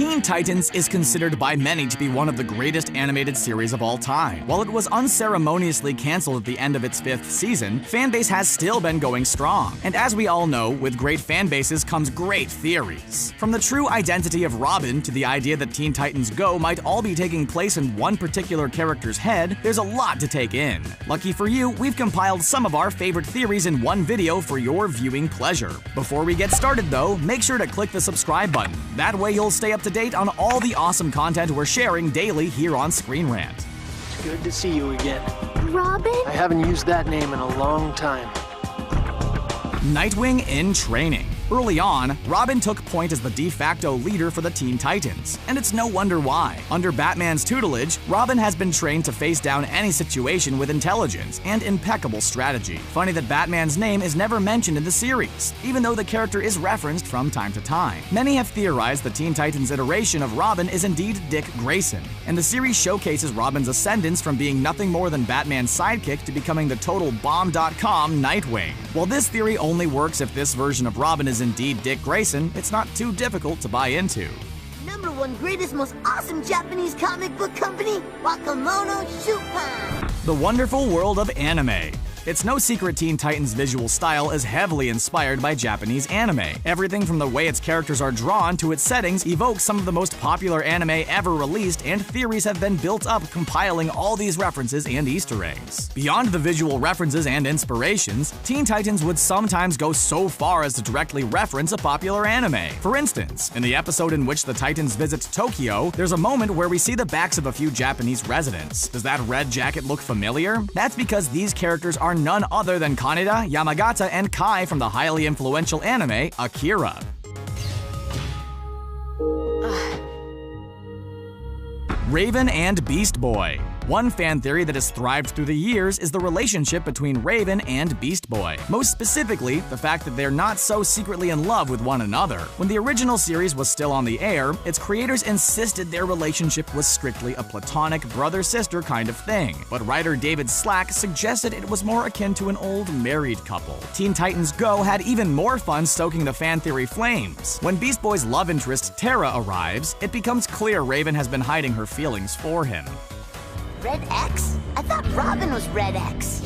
Teen Titans is considered by many to be one of the greatest animated series of all time. While it was unceremoniously canceled at the end of its 5th season, fanbase has still been going strong. And as we all know, with great fanbases comes great theories. From the true identity of Robin to the idea that Teen Titans Go might all be taking place in one particular character's head, there's a lot to take in. Lucky for you, we've compiled some of our favorite theories in one video for your viewing pleasure. Before we get started though, make sure to click the subscribe button. That way you'll stay up to date on all the awesome content we're sharing daily here on Screen Rant. It's good to see you again. Robin? I haven't used that name in a long time. Nightwing in training. Early on, Robin took point as the de facto leader for the Teen Titans, and it's no wonder why. Under Batman's tutelage, Robin has been trained to face down any situation with intelligence and impeccable strategy. Funny that Batman's name is never mentioned in the series, even though the character is referenced from time to time. Many have theorized the Teen Titans iteration of Robin is indeed Dick Grayson, and the series showcases Robin's ascendance from being nothing more than Batman's sidekick to becoming the total bomb.com Nightwing. While this theory only works if this version of Robin is indeed Dick Grayson, it's not too difficult to buy into. #1 greatest, most awesome Japanese comic book company, Wakamono Shupan. The wonderful world of anime. It's no secret Teen Titans' visual style is heavily inspired by Japanese anime. Everything from the way its characters are drawn to its settings evokes some of the most popular anime ever released, and theories have been built up compiling all these references and Easter eggs. Beyond the visual references and inspirations, Teen Titans would sometimes go so far as to directly reference a popular anime. For instance, in the episode in which the Titans visit Tokyo, there's a moment where we see the backs of a few Japanese residents. Does that red jacket look familiar? That's because these characters are none other than Kaneda, Yamagata, and Kai from the highly influential anime Akira. Raven and Beast Boy. One fan theory that has thrived through the years is the relationship between Raven and Beast Boy. Most specifically, the fact that they're not so secretly in love with one another. When the original series was still on the air, its creators insisted their relationship was strictly a platonic brother-sister kind of thing. But writer David Slack suggested it was more akin to an old married couple. Teen Titans Go had even more fun stoking the fan theory flames. When Beast Boy's love interest Terra arrives, it becomes clear Raven has been hiding her feelings for him. Red X? I thought Robin was Red X.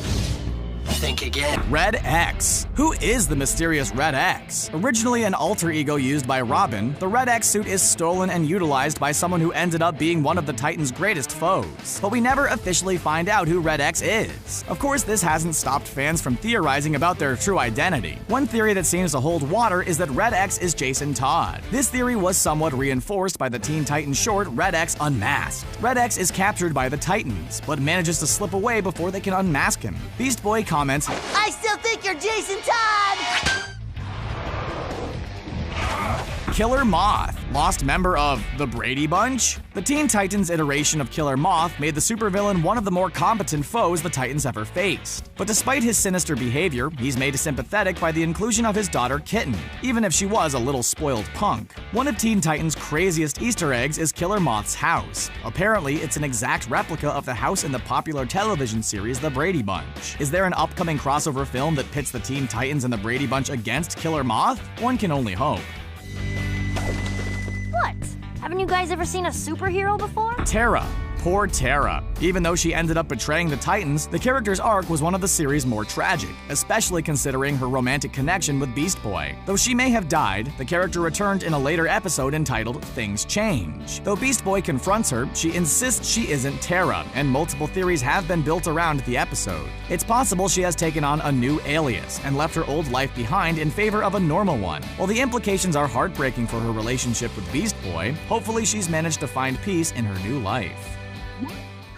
Think again. Red X. Who is the mysterious Red X? Originally an alter ego used by Robin, the Red X suit is stolen and utilized by someone who ended up being one of the Titans' greatest foes. But we never officially find out who Red X is. Of course, this hasn't stopped fans from theorizing about their true identity. One theory that seems to hold water is that Red X is Jason Todd. This theory was somewhat reinforced by the Teen Titans short Red X Unmasked. Red X is captured by the Titans, but manages to slip away before they can unmask him. Beast Boy comments, I still think you're Jason Todd! Killer Moth, lost member of the Brady Bunch? The Teen Titans iteration of Killer Moth made the supervillain one of the more competent foes the Titans ever faced. But despite his sinister behavior, he's made sympathetic by the inclusion of his daughter Kitten, even if she was a little spoiled punk. One of Teen Titans' craziest Easter eggs is Killer Moth's house. Apparently, it's an exact replica of the house in the popular television series The Brady Bunch. Is there an upcoming crossover film that pits the Teen Titans and the Brady Bunch against Killer Moth? One can only hope. What? Haven't you guys ever seen a superhero before? Terra. Poor Terra. Even though she ended up betraying the Titans, the character's arc was one of the series' more tragic, especially considering her romantic connection with Beast Boy. Though she may have died, the character returned in a later episode entitled Things Change. Though Beast Boy confronts her, she insists she isn't Terra, and multiple theories have been built around the episode. It's possible she has taken on a new alias and left her old life behind in favor of a normal one. While the implications are heartbreaking for her relationship with Beast Boy, hopefully she's managed to find peace in her new life.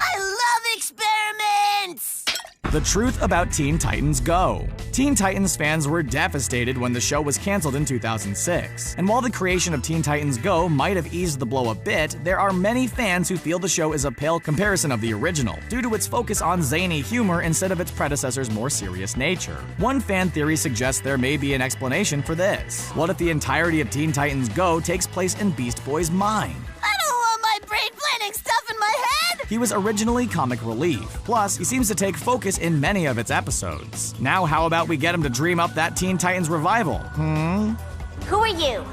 I love experiments! The truth about Teen Titans Go. Teen Titans fans were devastated when the show was canceled in 2006. And while the creation of Teen Titans Go might have eased the blow a bit, there are many fans who feel the show is a pale comparison of the original, due to its focus on zany humor instead of its predecessor's more serious nature. One fan theory suggests there may be an explanation for this. What if the entirety of Teen Titans Go takes place in Beast Boy's mind? I don't want my brain planning stuff in my head! He was originally comic relief. Plus, he seems to take focus in many of its episodes. Now how about we get him to dream up that Teen Titans revival? Who are you?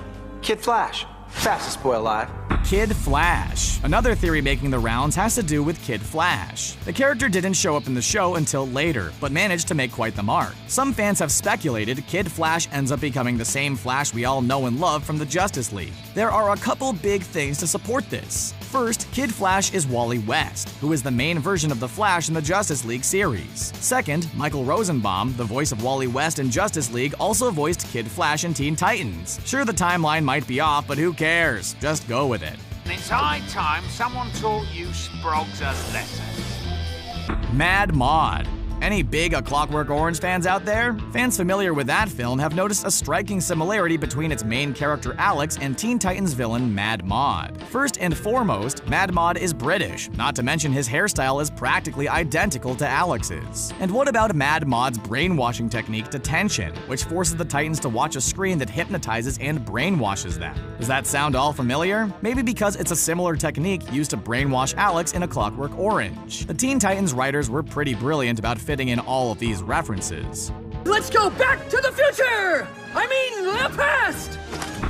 Kid Flash, fastest boy alive. Kid Flash. Another theory making the rounds has to do with Kid Flash. The character didn't show up in the show until later, but managed to make quite the mark. Some fans have speculated Kid Flash ends up becoming the same Flash we all know and love from the Justice League. There are a couple big things to support this. First, Kid Flash is Wally West, who is the main version of the Flash in the Justice League series. Second, Michael Rosenbaum, the voice of Wally West in Justice League, also voiced Kid Flash in Teen Titans. Sure, the timeline might be off, but who cares? Just go with it. It's high time someone taught you Sprogs a lesson. Mad Mod. Any big A Clockwork Orange fans out there? Fans familiar with that film have noticed a striking similarity between its main character Alex and Teen Titans villain Mad Mod. First and foremost, Mad Mod is British, not to mention his hairstyle is practically identical to Alex's. And what about Mad Mod's brainwashing technique Detention, which forces the Titans to watch a screen that hypnotizes and brainwashes them? Does that sound all familiar? Maybe because it's a similar technique used to brainwash Alex in A Clockwork Orange. The Teen Titans writers were pretty brilliant about fitting in all of these references. Let's go back to the future! I mean, the past!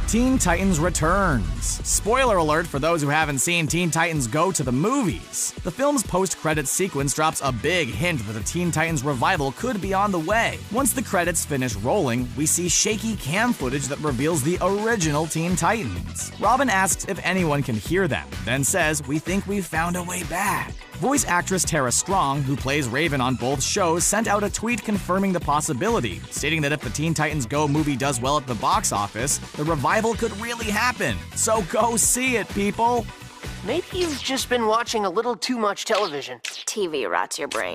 Teen Titans returns. Spoiler alert for those who haven't seen Teen Titans Go to the movies. The film's post-credits sequence drops a big hint that the Teen Titans revival could be on the way. Once the credits finish rolling, we see shaky cam footage that reveals the original Teen Titans. Robin asks if anyone can hear them, then says, "We think we've found a way back." Voice actress Tara Strong, who plays Raven on both shows, sent out a tweet confirming the possibility, stating that if the Teen Titans Go movie does well at the box office, the revival could really happen. So go see it, people! Maybe you've just been watching a little too much television. TV rots your brain.